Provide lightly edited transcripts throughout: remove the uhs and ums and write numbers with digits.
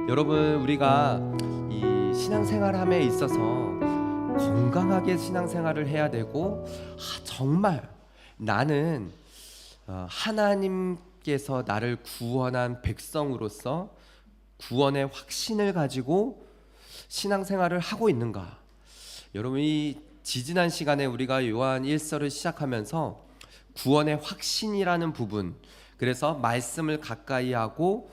여러분, 우리가 이 신앙생활함에 있어서 건강하게 신앙생활을 해야 되고, 정말 나는 하나님께서 나를 구원한 백성으로서 구원의 확신을 가지고 신앙생활을 하고 있는가? 여러분, 이 지지난 시간에 우리가 요한 1서를 시작하면서 구원의 확신이라는 부분, 그래서 말씀을 가까이 하고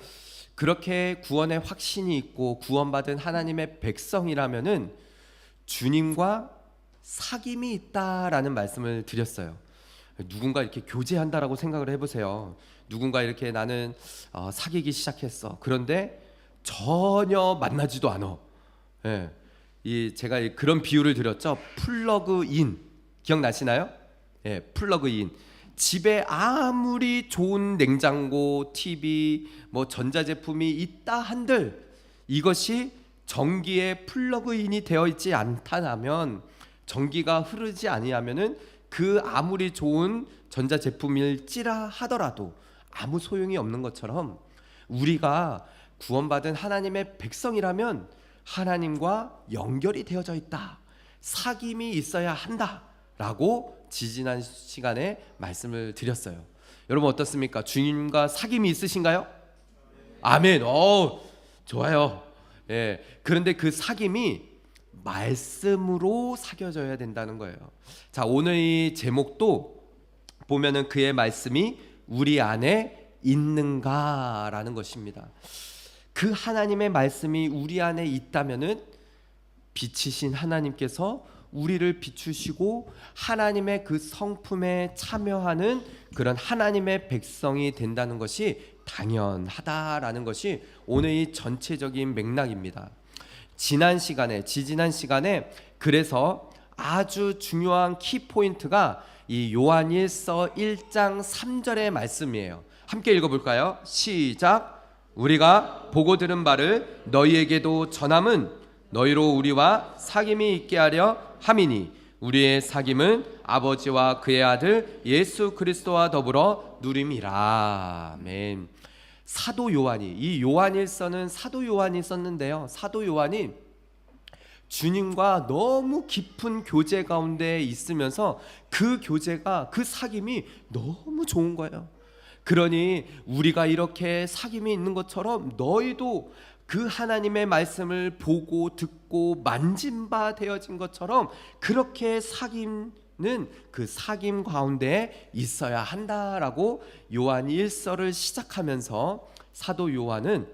그렇게 구원의 확신이 있고 구원받은 하나님의 백성이라면은 주님과 사귐이 있다라는 말씀을 드렸어요. 누군가 이렇게 교제한다라고 생각을 해보세요. 누군가 이렇게 나는 사귀기 시작했어. 그런데 전혀 만나지도 않아. 예. 제가 그런 비유를 드렸죠. 플러그인 기억나시나요? 예, 플러그인. 집에 아무리 좋은 냉장고, TV, 전자제품이 있다 한들 이것이 전기에 플러그인이 되어 있지 않다면, 전기가 흐르지 아니하면은 그 아무리 좋은 전자제품일지라 하더라도 아무 소용이 없는 것처럼, 우리가 구원받은 하나님의 백성이라면 하나님과 연결이 되어져 있다, 사귐이 있어야 한다라고 지지난 시간에 말씀을 드렸어요. 여러분 어떻습니까? 주님과 사귐이 있으신가요? 아멘. 좋아요. 예. 그런데 그 사귐이 말씀으로 사겨져야 된다는 거예요. 자, 오늘 이 제목도 보면은 그의 말씀이 우리 안에 있는가라는 것입니다. 그 하나님의 말씀이 우리 안에 있다면은 빛이신 하나님께서 우리를 비추시고 하나님의 그 성품에 참여하는 그런 하나님의 백성이 된다는 것이 당연하다라는 것이 오늘 이 전체적인 맥락입니다. 지지난 시간에 그래서 아주 중요한 키포인트가 이 요한일서 1장 3절의 말씀이에요. 함께 읽어볼까요? 시작. 우리가 보고 들은 바를 너희에게도 전함은 너희로 우리와 사귐이 있게 하려 함이니 우리의 사귐은 아버지와 그의 아들 예수 그리스도와 더불어 누림이라. 아멘. 사도 요한이, 이 요한일서는 사도 요한이 썼는데요, 사도 요한이 주님과 너무 깊은 교제 가운데 있으면서 그 교제가, 그 사귐이 너무 좋은 거예요. 그러니 우리가 이렇게 사귐이 있는 것처럼 너희도 그 하나님의 말씀을 보고 듣고 만진 바 되어진 것처럼 그렇게 사귐는 그 사귐 가운데 있어야 한다라고 요한 1서를 시작하면서 사도 요한은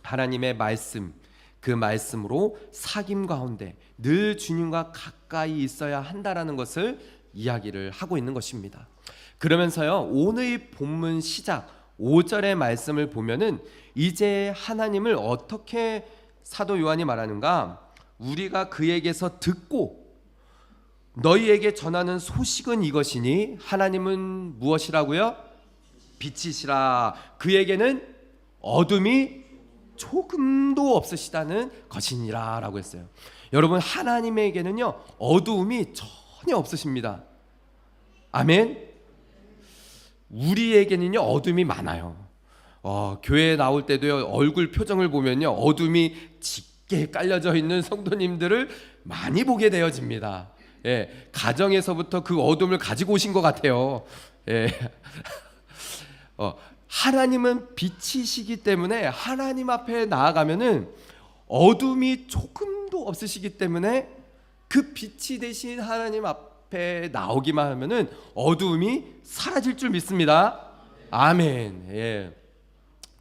하나님의 말씀, 그 말씀으로 사귐 가운데 늘 주님과 가까이 있어야 한다라는 것을 이야기를 하고 있는 것입니다. 그러면서요, 오늘 본문 시작 5절의 말씀을 보면은 이제 하나님을 어떻게 사도 요한이 말하는가? 우리가 그에게서 듣고 너희에게 전하는 소식은 이것이니 하나님은 무엇이라고요? 빛이시라. 그에게는 어둠이 조금도 없으시다는 것이니라 라고 했어요. 여러분, 하나님에게는요 어두움이 전혀 없으십니다. 아멘. 우리에게는요 어둠이 많아요. 교회에 나올 때도요, 얼굴 표정을 보면요 어둠이 짙게 깔려져 있는 성도님들을 많이 보게 되어집니다. 예, 가정에서부터 그 어둠을 가지고 오신 것 같아요. 예. 하나님은 빛이시기 때문에 하나님 앞에 나아가면은 어둠이 조금도 없으시기 때문에 그 빛이 되신 하나님 앞에 나오기만 하면은 어둠이 사라질 줄 믿습니다. 아멘. 예.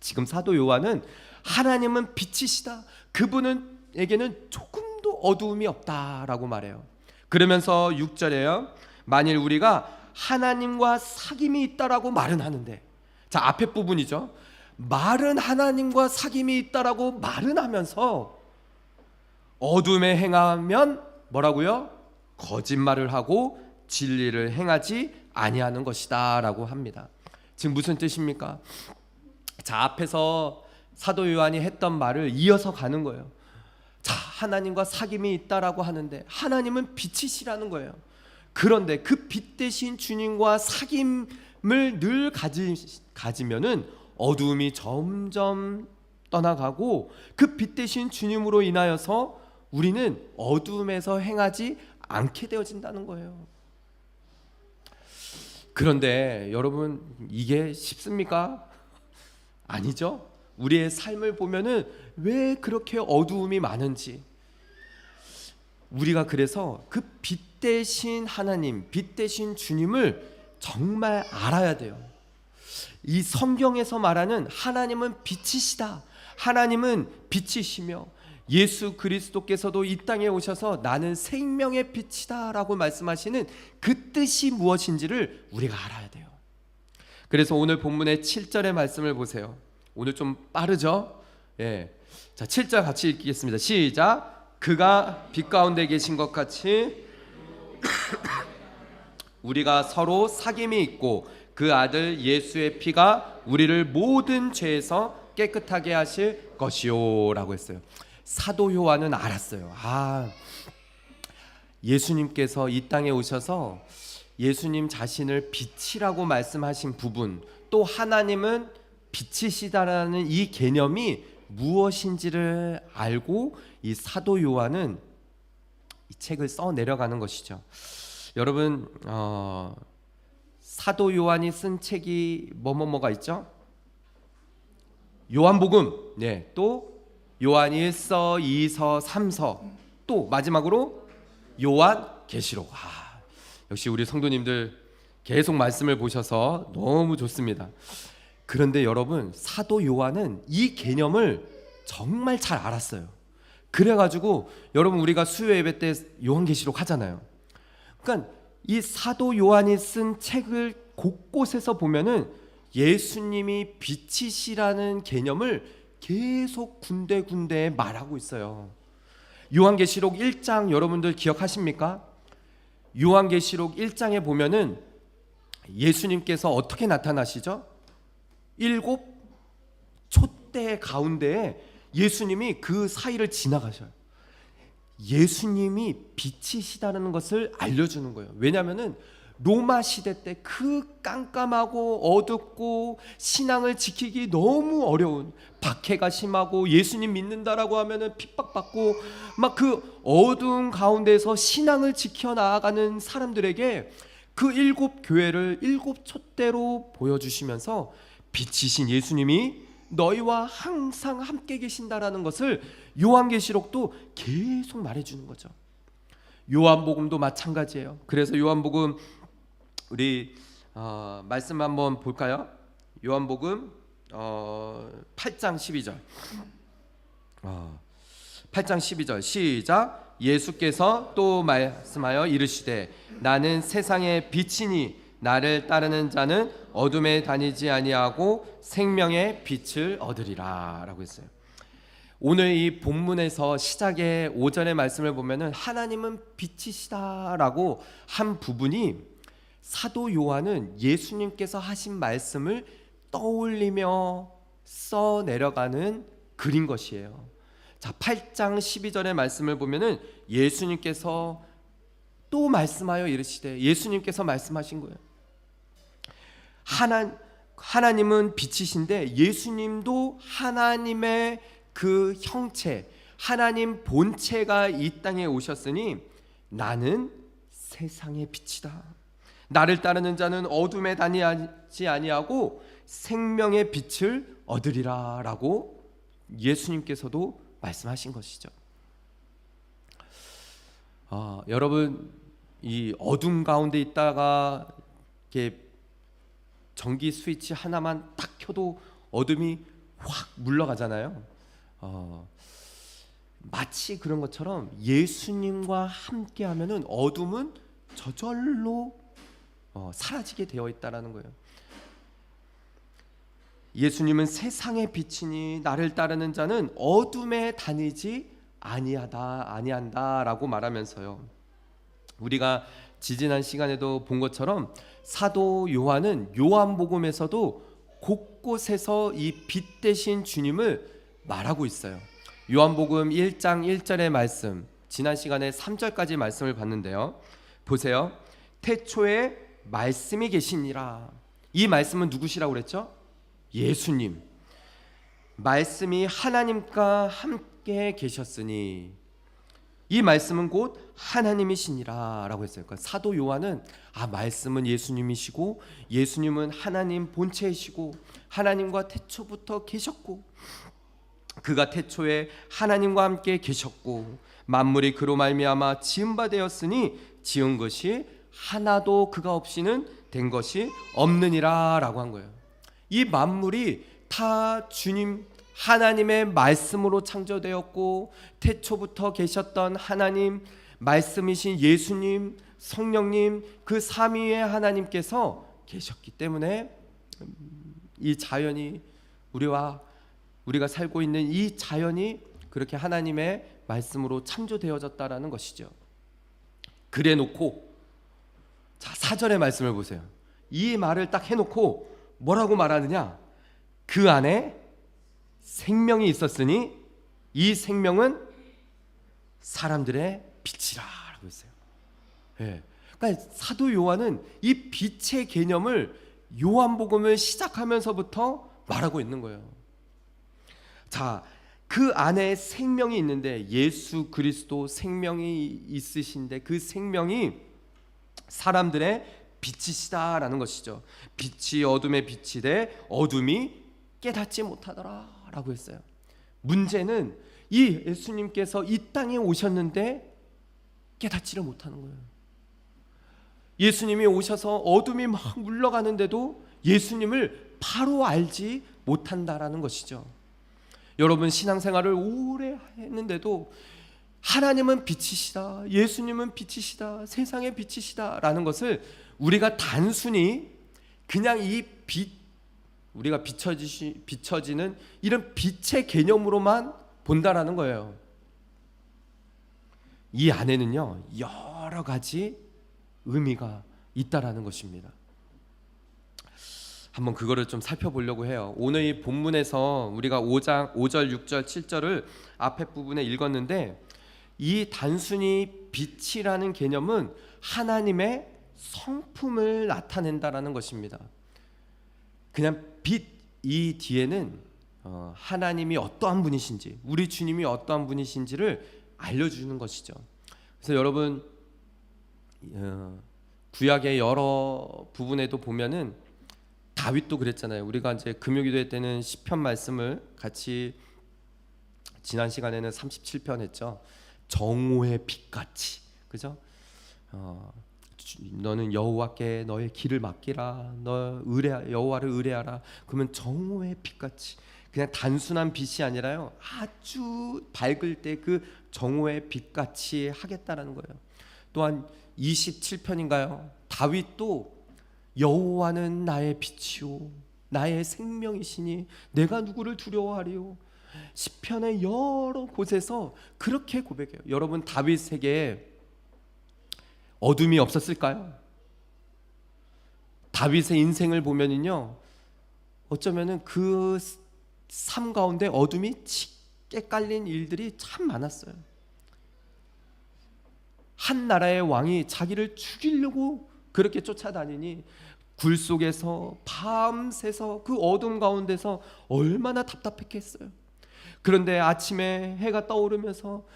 지금 사도 요한은 하나님은 빛이시다, 그분에게는 조금도 어두움이 없다라고 말해요. 그러면서 6절에요, 만일 우리가 하나님과 사귐이 있다라고 말은 하는데, 자, 앞에 부분이죠. 말은 하나님과 사귐이 있다라고 말은 하면서 어둠에 행하면 뭐라고요? 거짓말을 하고 진리를 행하지 아니하는 것이다 라고 합니다. 지금 무슨 뜻입니까? 자, 앞에서 사도 요한이 했던 말을 이어서 가는 거예요. 자, 하나님과 사귐이 있다라고 하는데 하나님은 빛이시라는 거예요. 그런데 그 빛 대신 주님과 사귐을 늘 가지면은 어두움이 점점 떠나가고 그 빛 대신 주님으로 인하여서 우리는 어둠에서 행하지 않게 되어진다는 거예요. 그런데 여러분, 이게 쉽습니까? 아니죠. 우리의 삶을 보면은 왜 그렇게 어두움이 많은지, 우리가 그래서 그 빛 대신 하나님, 빛 대신 주님을 정말 알아야 돼요. 이 성경에서 말하는 하나님은 빛이시다, 하나님은 빛이시며 예수 그리스도께서도 이 땅에 오셔서 나는 생명의 빛이다 라고 말씀하시는 그 뜻이 무엇인지를 우리가 알아야 돼요. 그래서 오늘 본문의 7절의 말씀을 보세요. 오늘 좀 빠르죠? 예. 자, 7절 같이 읽겠습니다. 시작. 그가 빛 가운데 계신 것 같이 우리가 서로 사귐이 있고 그 아들 예수의 피가 우리를 모든 죄에서 깨끗하게 하실 것이요 라고 했어요. 사도 요한은 알았어요. 예수님께서 이 땅에 오셔서 예수님 자신을 빛이라고 말씀하신 부분, 또 하나님은 빛이시다라는 이 개념이 무엇인지를 알고 이 사도 요한은 이 책을 써 내려가는 것이죠. 여러분, 사도 요한이 쓴 책이 뭐가 있죠? 요한복음, 네, 또 요한 1서, 2서, 3서, 또 마지막으로 요한계시록. 역시 우리 성도님들 계속 말씀을 보셔서 너무 좋습니다. 그런데 여러분, 사도 요한은 이 개념을 정말 잘 알았어요. 그래가지고 여러분, 우리가 수요 예배 때 요한계시록 하잖아요. 그러니까 이 사도 요한이 쓴 책을 곳곳에서 보면은 예수님이 빛이시라는 개념을 계속 군데군데 말하고 있어요. 요한계시록 1장 여러분들 기억하십니까? 요한계시록 1장에 보면은 예수님께서 어떻게 나타나시죠? 7 촛대 가운데에 예수님이 그 사이를 지나가셔요. 예수님이 빛이시다는 것을 알려주는 거예요. 왜냐하면은 로마 시대 때 그 깜깜하고 어둡고 신앙을 지키기 너무 어려운, 박해가 심하고 예수님 믿는다라고 하면은 핍박받고 막 그 어두운 가운데서 신앙을 지켜 나아가는 사람들에게 그 7 교회를 7 촛대로 보여주시면서 빛이신 예수님이 너희와 항상 함께 계신다라는 것을 요한계시록도 계속 말해주는 거죠. 요한복음도 마찬가지예요. 그래서 요한복음 우리 말씀 한번 볼까요? 요한복음 8장 12절 8장 12절 시작. 예수께서 또 말씀하여 이르시되 나는 세상의 빛이니 나를 따르는 자는 어둠에 다니지 아니하고 생명의 빛을 얻으리라 라고 했어요. 오늘 이 본문에서 시작의 5절의 말씀을 보면은 하나님은 빛이시다라고 한 부분이 사도 요한은 예수님께서 하신 말씀을 떠올리며 써 내려가는 글인 것이에요. 자, 8장 12절의 말씀을 보면은 예수님께서 또 말씀하여 이르시되, 예수님께서 말씀하신 거예요. 하나님은 빛이신데 예수님도 하나님의 그 형체, 하나님 본체가 이 땅에 오셨으니 나는 세상의 빛이다. 나를 따르는 자는 어둠에 다니지 아니하고 생명의 빛을 얻으리라 라고 예수님께서도 말씀하신 것이죠. 여러분, 이 어둠 가운데 있다가 이렇게 전기 스위치 하나만 딱 켜도 어둠이 확 물러가잖아요. 마치 그런 것처럼 예수님과 함께 하면은 어둠은 저절로 사라지게 되어 있다라는 거예요. 예수님은 세상의 빛이니 나를 따르는 자는 어둠에 다니지 아니한다라고 말하면서요. 우리가 지지난 시간에도 본 것처럼 사도 요한은 요한복음에서도 곳곳에서 이 빛 대신 주님을 말하고 있어요. 요한복음 1장 1절의 말씀, 지난 시간에 3절까지 말씀을 봤는데요. 보세요. 태초에 말씀이 계시니라. 이 말씀은 누구시라고 그랬죠? 예수님. 말씀이 하나님과 함께 계셨으니 이 말씀은 곧 하나님이시니라 라고 했어요. 그러니까 사도 요한은 말씀은 예수님이시고 예수님은 하나님 본체이시고 하나님과 태초부터 계셨고 그가 태초에 하나님과 함께 계셨고 만물이 그로 말미암아 지은 바 되었으니 지은 것이 하나도 그가 없이는 된 것이 없느니라 라고 한 거예요. 이 만물이 다 주님 하나님의 말씀으로 창조되었고 태초부터 계셨던 하나님, 말씀이신 예수님, 성령님, 그 삼위의 하나님께서 계셨기 때문에 이 자연이 우리가 살고 있는 이 자연이 그렇게 하나님의 말씀으로 창조되어졌다라는 것이죠. 그래 놓고 자 4절의 말씀을 보세요. 이 말을 딱 해놓고 뭐라고 말하느냐? 그 안에 생명이 있었으니 이 생명은 사람들의 빛이라 라고 했어요. 그러니까 사도 요한은 이 빛의 개념을 요한복음을 시작하면서부터 말하고 있는 거예요. 자, 그 안에 생명이 있는데 예수 그리스도 생명이 있으신데 그 생명이 사람들의 빛이시다라는 것이죠. 빛이 어둠에 비치되 어둠이 깨닫지 못하더라 라고 했어요. 문제는 이 예수님께서 이 땅에 오셨는데 깨닫지를 못하는 거예요. 예수님이 오셔서 어둠이 막 물러가는데도 예수님을 바로 알지 못한다라는 것이죠. 여러분 신앙생활을 오래 했는데도 하나님은 빛이시다, 예수님은 빛이시다, 세상의 빛이시다 라는 것을 우리가 단순히 그냥 이 빛, 우리가 비춰지는 이런 빛의 개념으로만 본다라는 거예요. 이 안에는요 여러 가지 의미가 있다라는 것입니다. 한번 그거를 좀 살펴보려고 해요. 오늘 이 본문에서 우리가 5장 5절, 6절, 7절을 앞에 부분에 읽었는데 이 단순히 빛이라는 개념은 하나님의 성품을 나타낸다라는 것입니다. 그냥 빛 이 뒤에는 하나님이 어떠한 분이신지, 우리 주님이 어떠한 분이신지를 알려주는 것이죠. 그래서 여러분 구약의 여러 부분에도 보면은 다윗도 그랬잖아요. 우리가 이제 금요기도회 때는 시편 말씀을 같이 지난 시간에는 37편 했죠. 정오의 빛같이, 그죠? 너는 여호와께 너의 길을 맡기라. 너 여호와를 의뢰하라. 그러면 정오의 빛같이, 그냥 단순한 빛이 아니라요 아주 밝을 때 그 정오의 빛같이 하겠다라는 거예요. 또한 27편인가요? 다윗도 여호와는 나의 빛이요 나의 생명이시니 내가 누구를 두려워하리요. 시편의 여러 곳에서 그렇게 고백해요. 여러분 다윗에게 어둠이 없었을까요? 다윗의 인생을 보면은요 어쩌면은 그 삶 가운데 어둠이 짙게 깔린 일들이 참 많았어요. 한 나라의 왕이 자기를 죽이려고 그렇게 쫓아다니니 굴 속에서 밤새서 그 어둠 가운데서 얼마나 답답했겠어요. 그런데 아침에 해가 떠오르면서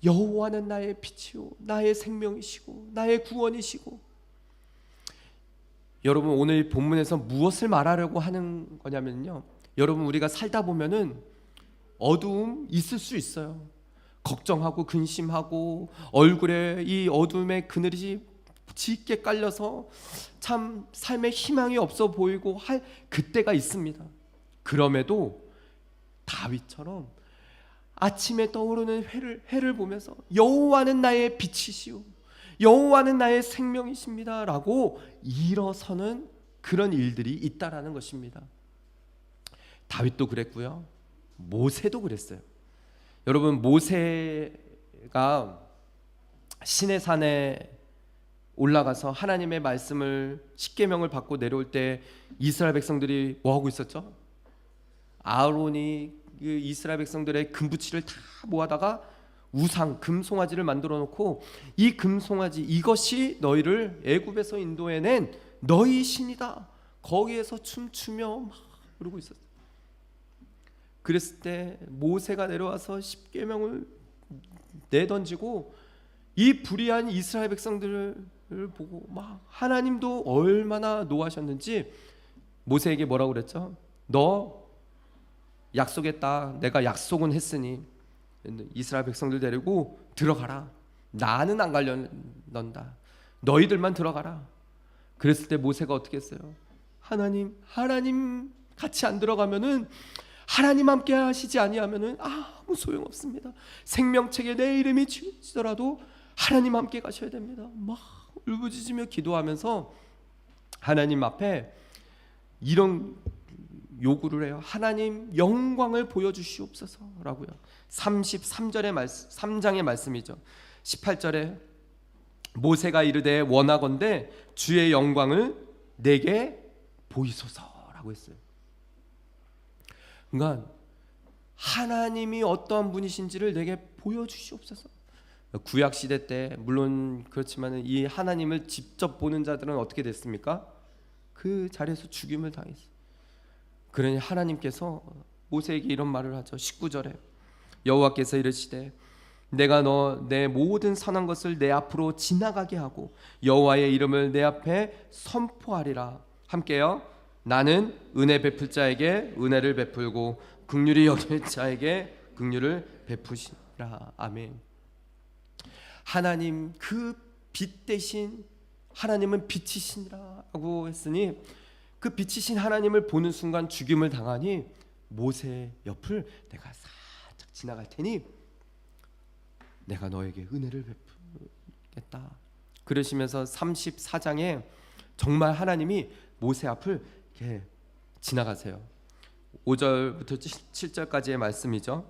여호와는 나의 빛이요 나의 생명이시고 나의 구원이시고. 여러분 오늘 본문에서 무엇을 말하려고 하는 거냐면요, 여러분 우리가 살다 보면은 어두움 있을 수 있어요. 걱정하고 근심하고 얼굴에 이 어둠의 그늘이 짙게 깔려서 참 삶에 희망이 없어 보이고 할 그때가 있습니다. 그럼에도 다윗처럼 아침에 떠오르는 해를 보면서 여호와는 나의 빛이시오 여호와는 나의 생명이십니다 라고 일어서는 그런 일들이 있다라는 것입니다. 다윗도 그랬고요, 모세도 그랬어요. 여러분 모세가 시내산에 올라가서 하나님의 말씀을 십계명을 받고 내려올 때 이스라엘 백성들이 뭐 하고 있었죠? 아론이 그 이스라엘 백성들의 금부치를 다 모아다가 우상 금송아지를 만들어 놓고 이 금송아지 이것이 너희를 애굽에서 인도해낸 너희 신이다. 거기에서 춤추며 막 그러고 있었어요. 그랬을 때 모세가 내려와서 십계명을 내던지고 이 불의한 이스라엘 백성들을 보고 막 하나님도 얼마나 노하셨는지 모세에게 뭐라고 그랬죠? 너 약속했다. 내가 약속은 했으니 이스라엘 백성들 데리고 들어가라. 나는 안 가려는다. 너희들만 들어가라. 그랬을 때 모세가 어떻게 했어요? 하나님 같이 안 들어가면은, 하나님 함께 하시지 아니하면은 아무 소용 없습니다. 생명책에 내 이름이 지더라도 하나님 함께 가셔야 됩니다. 막 울부짖으며 기도하면서 하나님 앞에 이런 요구를 해요. 하나님 영광을 보여주시옵소서라고요. 33절의 말씀, 3장의 말씀이죠. 18절에 모세가 이르되 원하건대 주의 영광을 내게 보이소서라고 했어요. 그러니까 하나님이 어떠한 분이신지를 내게 보여주시옵소서. 구약 시대 때 물론 그렇지만 이 하나님을 직접 보는 자들은 어떻게 됐습니까? 그 자리에서 죽임을 당했어요. 그러니 하나님께서 모세에게 이런 말을 하죠. 19절에 여호와께서 이르시되 내가 너 내 모든 선한 것을 내 앞으로 지나가게 하고 여호와의 이름을 내 앞에 선포하리라. 함께요. 나는 은혜 베풀 자에게 은혜를 베풀고 긍휼히 여길 자에게 긍휼을 베푸시라. 아멘. 하나님 그 빛 대신 하나님은 빛이시라고 했으니 그 빛이신 하나님을 보는 순간 죽임을 당하니 모세 옆을 내가 살짝 지나갈 테니 내가 너에게 은혜를 베풀겠다. 그러시면서 34장에 정말 하나님이 모세 앞을 이렇게 지나가세요. 5절부터 7절까지의 말씀이죠.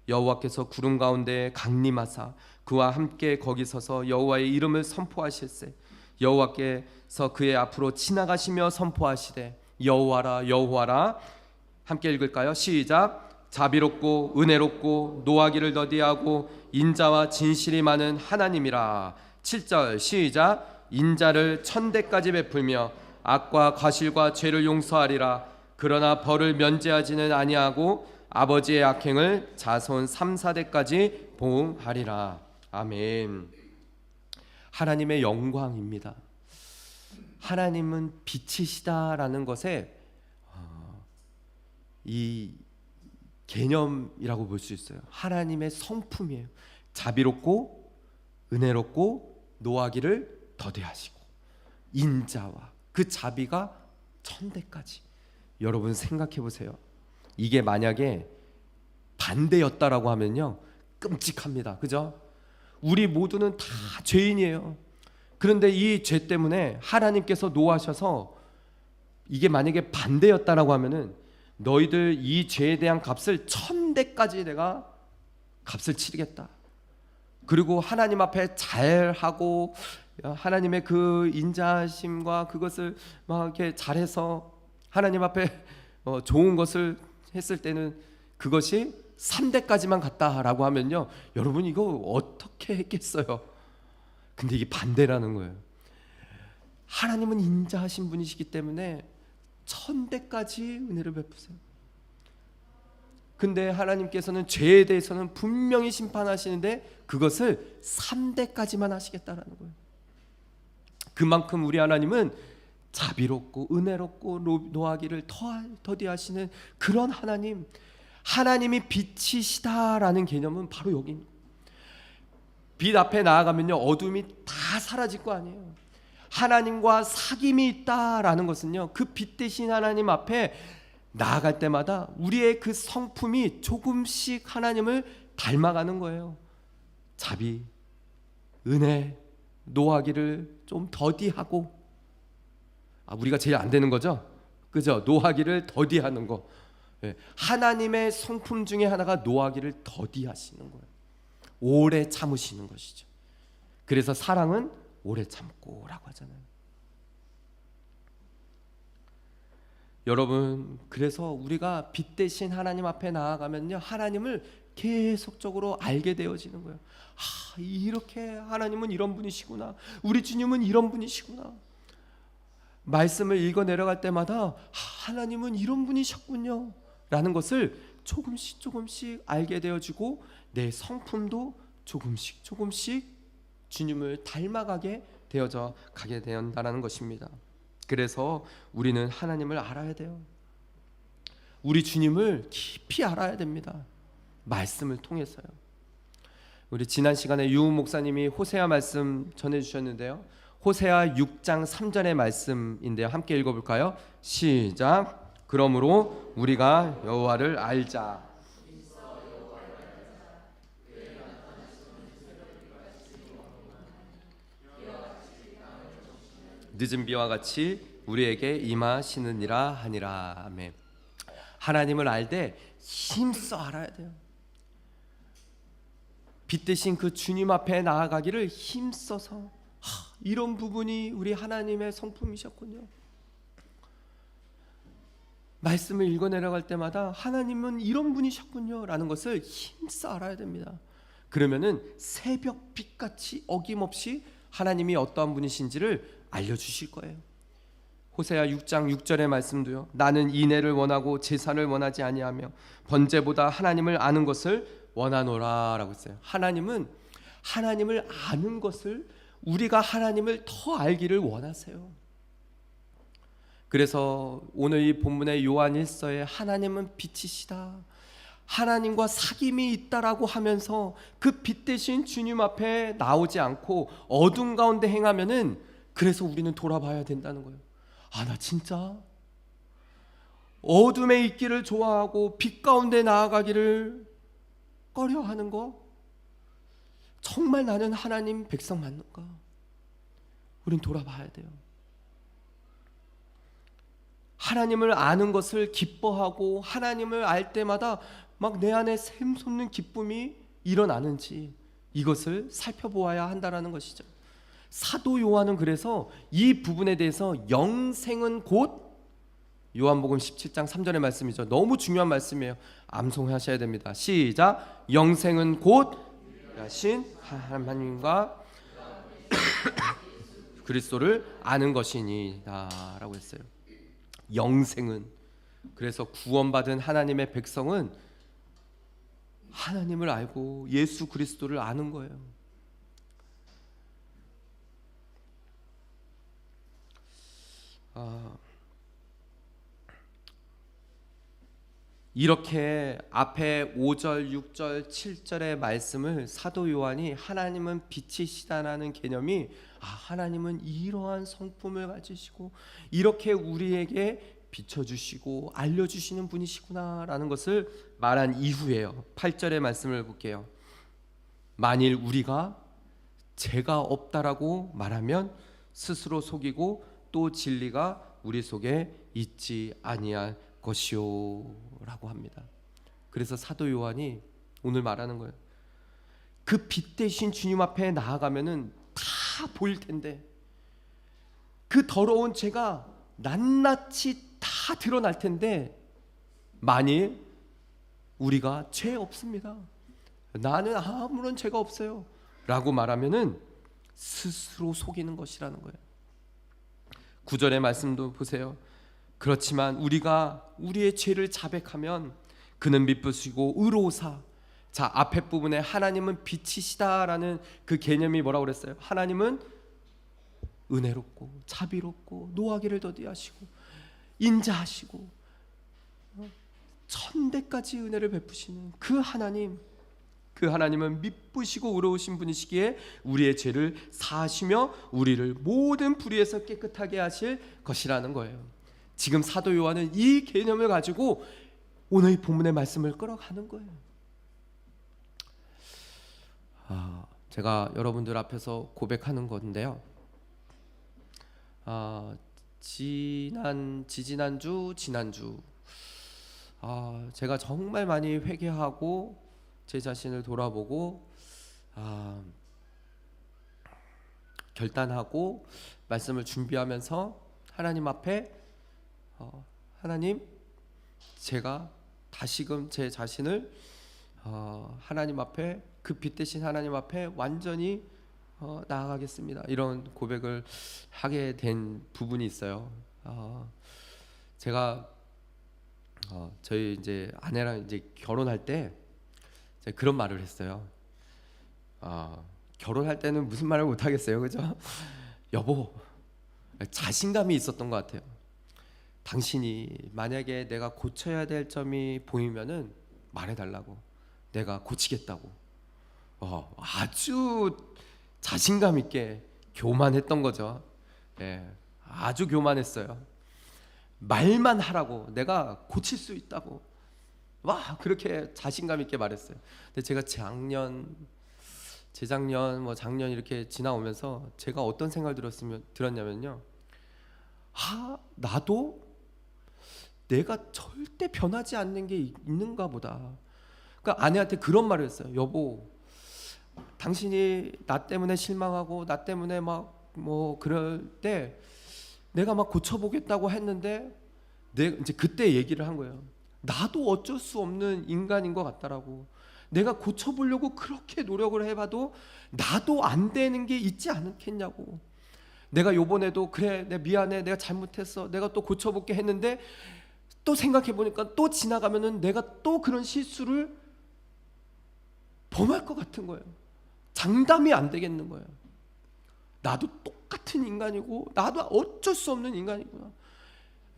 여호와께서 구름 가운데 강림하사 그와 함께 거기 서서 여호와의 이름을 선포하실세. 여호와께서 그의 앞으로 지나가시며 선포하시되 여호와라 여호와라. 함께 읽을까요? 시작. 자비롭고 은혜롭고 노하기를 더디하고 인자와 진실이 많은 하나님이라. 7절 시작. 인자를 천대까지 베풀며 악과 과실과 죄를 용서하리라. 그러나 벌을 면제하지는 아니하고 아버지의 악행을 자손 3, 4대까지 보응하리라. 아멘. 하나님의 영광입니다. 하나님은 빛이시다라는 것에 이 개념이라고 볼 수 있어요. 하나님의 성품이에요. 자비롭고 은혜롭고 노하기를 더디하시고 인자와 그 자비가 천대까지. 여러분 생각해 보세요. 이게 만약에 반대였다라고 하면요 끔찍합니다. 그죠? 우리 모두는 다 죄인이에요. 그런데 이 죄 때문에 하나님께서 노하셔서 이게 만약에 반대였다라고 하면은 너희들 이 죄에 대한 값을 1000대까지 내가 값을 치르겠다. 그리고 하나님 앞에 잘하고 하나님의 그 인자심과 그것을 막 이렇게 잘해서 하나님 앞에 좋은 것을 했을 때는 그것이 3대까지만 갔다라고 하면요 여러분 이거 어떻게 했겠어요? 근데 이게 반대라는 거예요. 하나님은 인자하신 분이시기 때문에 1000대까지 은혜를 베푸세요. 근데 하나님께서는 죄에 대해서는 분명히 심판하시는데 그것을 3대까지만 하시겠다라는 거예요. 그만큼 우리 하나님은 자비롭고 은혜롭고 노하기를 더디하시는 그런 하나님, 하나님이 빛이시다라는 개념은 바로 여기입니다. 빛 앞에 나아가면요 어둠이 다 사라질 거 아니에요. 하나님과 사귐이 있다라는 것은요 그 빛 대신 하나님 앞에 나아갈 때마다 우리의 그 성품이 조금씩 하나님을 닮아가는 거예요. 자비, 은혜, 노하기를 좀 더디하고 우리가 제일 안 되는 거죠? 그죠? 노하기를 더디하는 거. 하나님의 성품 중에 하나가 노하기를 더디하시는 거예요. 오래 참으시는 것이죠. 그래서 사랑은 오래 참고라고 하잖아요. 여러분, 그래서 우리가 빛 대신 하나님 앞에 나아가면요 하나님을 계속적으로 알게 되어지는 거예요. 이렇게 하나님은 이런 분이시구나. 우리 주님은 이런 분이시구나. 말씀을 읽어 내려갈 때마다 하나님은 이런 분이셨군요 라는 것을 조금씩 알게 되어지고 내 성품도 조금씩 주님을 닮아가게 되어져 가게 된다는 것입니다. 그래서 우리는 하나님을 알아야 돼요. 우리 주님을 깊이 알아야 됩니다. 말씀을 통해서요. 우리 지난 시간에 유우 목사님이 호세아 말씀 전해주셨는데요. 호세아 6장 3절의 말씀인데요. 함께 읽어볼까요? 시작. 그러므로 우리가 여호와를 알자. 늦은 비와 같이 우리에게 임하시느니라 하니라. 아멘. 하나님을 알되 힘써 알아야 돼요. 빛 대신 그 주님 앞에 나아가기를 힘써서 이런 부분이 우리 하나님의 성품이셨군요. 말씀을 읽어 내려갈 때마다 하나님은 이런 분이셨군요 라는 것을 힘써 알아야 됩니다. 그러면은 새벽 빛같이 어김없이 하나님이 어떠한 분이신지를 알려주실 거예요. 호세아 6장 6절의 말씀도요. 나는 인애를 원하고 제사를 원하지 아니하며 번제보다 하나님을 아는 것을 원하노라 라고 했어요. 하나님은 하나님을 아는 것을, 우리가 하나님을 더 알기를 원하세요. 그래서 오늘 이 본문의 요한 1서에 하나님은 빛이시다, 하나님과 사귐이 있다라고 하면서 그 빛 대신 주님 앞에 나오지 않고 어둠 가운데 행하면은, 그래서 우리는 돌아봐야 된다는 거예요. 나 진짜 어둠에 있기를 좋아하고 빛 가운데 나아가기를 꺼려하는 거, 정말 나는 하나님 백성 맞는가? 우린 돌아봐야 돼요. 하나님을 아는 것을 기뻐하고 하나님을 알 때마다 막 내 안에 샘솟는 기쁨이 일어나는지, 이것을 살펴보아야 한다는 것이죠. 사도 요한은 그래서 이 부분에 대해서 영생은 곧, 요한복음 17장 3절의 말씀이죠. 너무 중요한 말씀이에요. 암송하셔야 됩니다. 시작. 영생은 곧 하신 하나님과 그리스도를 아는 것이니라 라고 했어요. 영생은, 그래서 구원받은 하나님의 백성은 하나님을 알고 예수 그리스도를 아는 거예요. 이렇게 앞에 5절, 6절, 7절의 말씀을 사도 요한이 하나님은 빛이시다라는 개념이, 하나님은 이러한 성품을 가지시고 이렇게 우리에게 비춰주시고 알려주시는 분이시구나라는 것을 말한 이후에요. 8절의 말씀을 볼게요. 만일 우리가 죄가 없다라고 말하면 스스로 속이고 또 진리가 우리 속에 있지 아니할 것이요 라고 합니다. 그래서 사도 요한이 오늘 말하는 거예요. 그 빛 대신 주님 앞에 나아가면은 다 보일 텐데, 그 더러운 죄가 낱낱이 다 드러날 텐데, 만일 우리가 죄 없습니다, 나는 아무런 죄가 없어요 라고 말하면은 스스로 속이는 것이라는 거예요. 9절의 말씀도 보세요. 그렇지만 우리가 우리의 죄를 자백하면 그는 미쁘시고 의로우사. 자, 앞에 부분에 하나님은 빛이시다라는 그 개념이 뭐라고 그랬어요? 하나님은 은혜롭고 자비롭고 노하기를 더디하시고 인자하시고 천대까지 은혜를 베푸시는 그 하나님, 그 하나님은 미쁘시고 의로우신 분이시기에 우리의 죄를 사하시며 우리를 모든 불의에서 깨끗하게 하실 것이라는 거예요. 지금 사도 요한은 이 개념을 가지고 오늘 이 본문의 말씀을 끌어가는 거예요. 제가 여러분들 앞에서 고백하는 건데요. 지난주 제가 정말 많이 회개하고 제 자신을 돌아보고 결단하고 말씀을 준비하면서 하나님 앞에 하나님, 제가 다시금 제 자신을 하나님 앞에, 그 빛 대신 하나님 앞에 완전히 나아가겠습니다, 이런 고백을 하게 된 부분이 있어요. 제가 저희 이제 아내랑 이제 결혼할 때 제가 그런 말을 했어요. 결혼할 때는 무슨 말을 못 하겠어요, 그죠? 여보, 자신감이 있었던 것 같아요. 당신이 만약에 내가 고쳐야 될 점이 보이면은 말해달라고, 내가 고치겠다고. 아주 자신감 있게 교만했던 거죠. 예, 아주 교만했어요. 말만 하라고, 내가 고칠 수 있다고, 그렇게 자신감 있게 말했어요. 근데 제가 재작년, 작년 이렇게 지나오면서 제가 어떤 생각을 들었냐면요. 나도 내가 절대 변하지 않는 게 있는가 보다. 그러니까 아내한테 그런 말을 했어요. 여보, 당신이 나 때문에 실망하고 나 때문에 그럴 때 내가 고쳐보겠다고 했는데 이제 그때 얘기를 한 거예요. 나도 어쩔 수 없는 인간인 것 같다라고. 내가 고쳐보려고 그렇게 노력을 해봐도 나도 안 되는 게 있지 않겠냐고. 내가 요번에도 그래, 내가 미안해, 내가 잘못했어, 내가 또 고쳐볼게 했는데 또 생각해보니까 또 지나가면은 내가 또 그런 실수를 범할 것 같은 거예요. 장담이 안 되겠는 거예요. 나도 똑같은 인간이고 나도 어쩔 수 없는 인간이구나.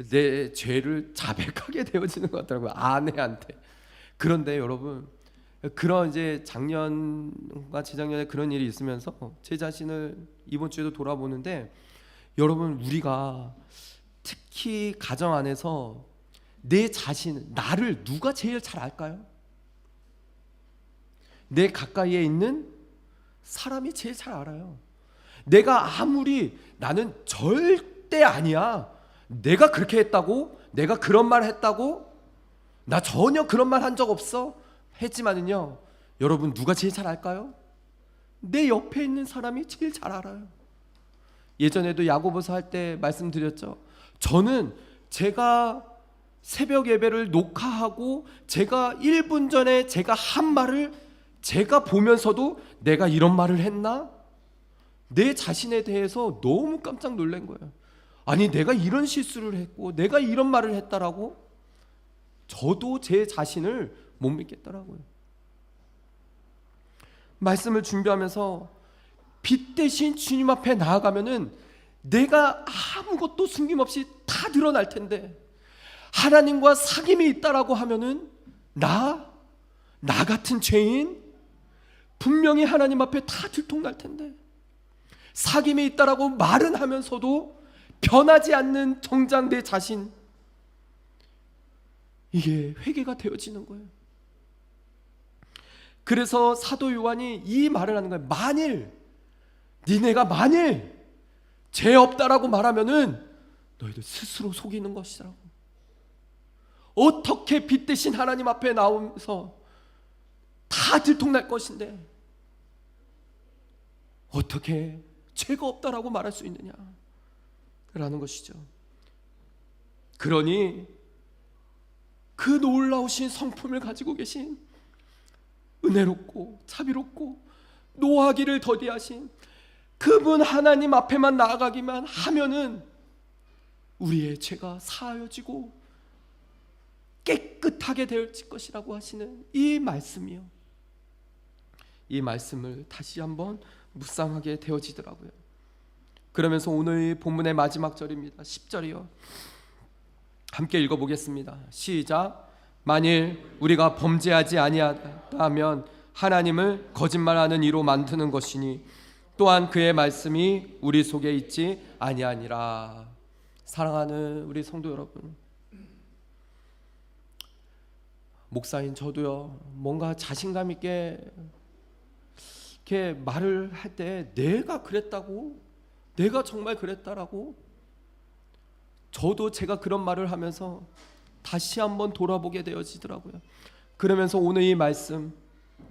내 죄를 자백하게 되어지는 것 같더라고요, 아내한테. 그런데 여러분, 그런 이제 작년과 재작년에 그런 일이 있으면서 제 자신을 이번 주에도 돌아보는데, 여러분, 우리가 특히 가정 안에서 내 자신, 나를 누가 제일 잘 알까요? 내 가까이에 있는 사람이 제일 잘 알아요. 내가 아무리 나는 절대 아니야, 내가 그렇게 했다고, 내가 그런 말 했다고, 나 전혀 그런 말 한 적 없어 했지만은요, 여러분, 누가 제일 잘 알까요? 내 옆에 있는 사람이 제일 잘 알아요. 예전에도 야고보서 할 때 말씀드렸죠. 저는 제가 새벽 예배를 녹화하고 제가 1분 전에 제가 한 말을 제가 보면서도 내가 이런 말을 했나? 내 자신에 대해서 너무 깜짝 놀란 거예요. 아니, 내가 이런 실수를 했고 내가 이런 말을 했다라고? 저도 제 자신을 못 믿겠더라고요. 말씀을 준비하면서 빛 대신 주님 앞에 나아가면은 내가 아무것도 숨김없이 다 드러날 텐데, 하나님과 사귐이 있다라고 하면은 나 같은 죄인 분명히 하나님 앞에 다 들통날 텐데, 사귐이 있다라고 말은 하면서도 변하지 않는 정작 내 자신, 이게 회개가 되어지는 거예요. 그래서 사도 요한이 이 말을 하는 거예요. 니네가 만일 죄 없다라고 말하면은 너희들 스스로 속이는 것이라고. 어떻게 빛 대신 하나님 앞에 나오면서 다 들통날 것인데 어떻게 죄가 없다라고 말할 수 있느냐 라는 것이죠. 그러니 그 놀라우신 성품을 가지고 계신 은혜롭고 자비롭고 노하기를 더디하신 그분 하나님 앞에만 나아가기만 하면은 우리의 죄가 사하여지고 깨끗하게 될 것이라고 하시는 이 말씀이요, 이 말씀을 다시 한번 묵상하게 되어지더라고요. 그러면서 오늘 본문의 마지막 절입니다. 10절이요. 함께 읽어보겠습니다. 시작. 만일 우리가 범죄하지 아니하다면 하나님을 거짓말하는 이로 만드는 것이니 또한 그의 말씀이 우리 속에 있지 아니하니라. 사랑하는 우리 성도 여러분, 목사인 저도요, 뭔가 자신감 있게 이렇게 말을 할 때 내가 그랬다고, 내가 정말 그랬다라고, 저도 제가 그런 말을 하면서 다시 한번 돌아보게 되어지더라고요. 그러면서 오늘 이 말씀,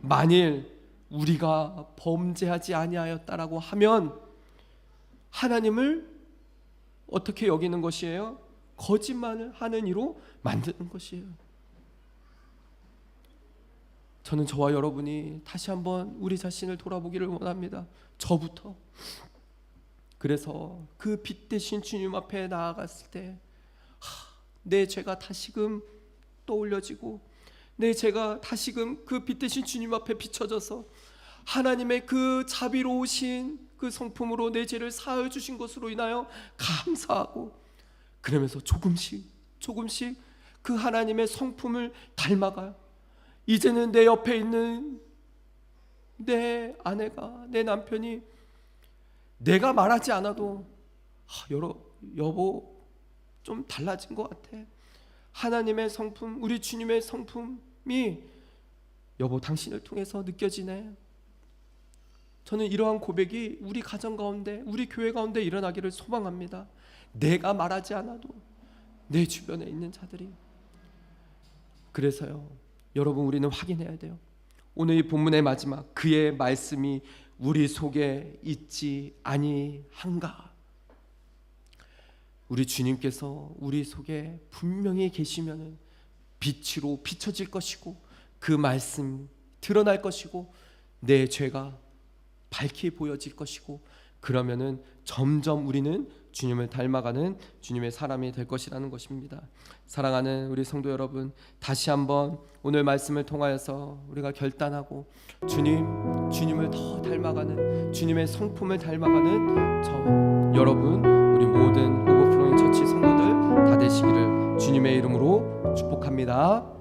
만일 우리가 범죄하지 아니하였다라고 하면 하나님을 어떻게 여기는 것이에요? 거짓말을 하는 이로 만드는 것이에요. 저는 저와 여러분이 다시 한번 우리 자신을 돌아보기를 원합니다. 저부터. 그래서 그 빛 대신 주님 앞에 나아갔을 때 내 죄가 다시금 떠올려지고 내 죄가 다시금 그 빛 대신 주님 앞에 비춰져서 하나님의 그 자비로우신 그 성품으로 내 죄를 사하여 주신 것으로 인하여 감사하고, 그러면서 조금씩 그 하나님의 성품을 닮아가요. 이제는 내 옆에 있는 내 아내가, 내 남편이 내가 말하지 않아도 여보 좀 달라진 것 같아. 하나님의 성품, 우리 주님의 성품이 여보 당신을 통해서 느껴지네. 저는 이러한 고백이 우리 가정 가운데, 우리 교회 가운데 일어나기를 소망합니다. 내가 말하지 않아도 내 주변에 있는 자들이. 그래서요, 여러분, 우리는 확인해야 돼요. 오늘 이 본문의 마지막, 그의 말씀이 우리 속에 있지 아니한가. 우리 주님께서 우리 속에 분명히 계시면은 빛으로 비춰질 것이고, 그 말씀 드러날 것이고, 내 죄가 밝히 보여질 것이고, 그러면은 점점 우리는 주님을 닮아가는 주님의 사람이 될 것이라는 것입니다. 사랑하는 우리 성도 여러분, 다시 한번 오늘 말씀을 통하여서 우리가 결단하고 주님을 더 닮아가는, 주님의 성품을 닮아가는 저 여러분, 우리 모든 오버플로잉 처치 성도들 다 되시기를 주님의 이름으로 축복합니다.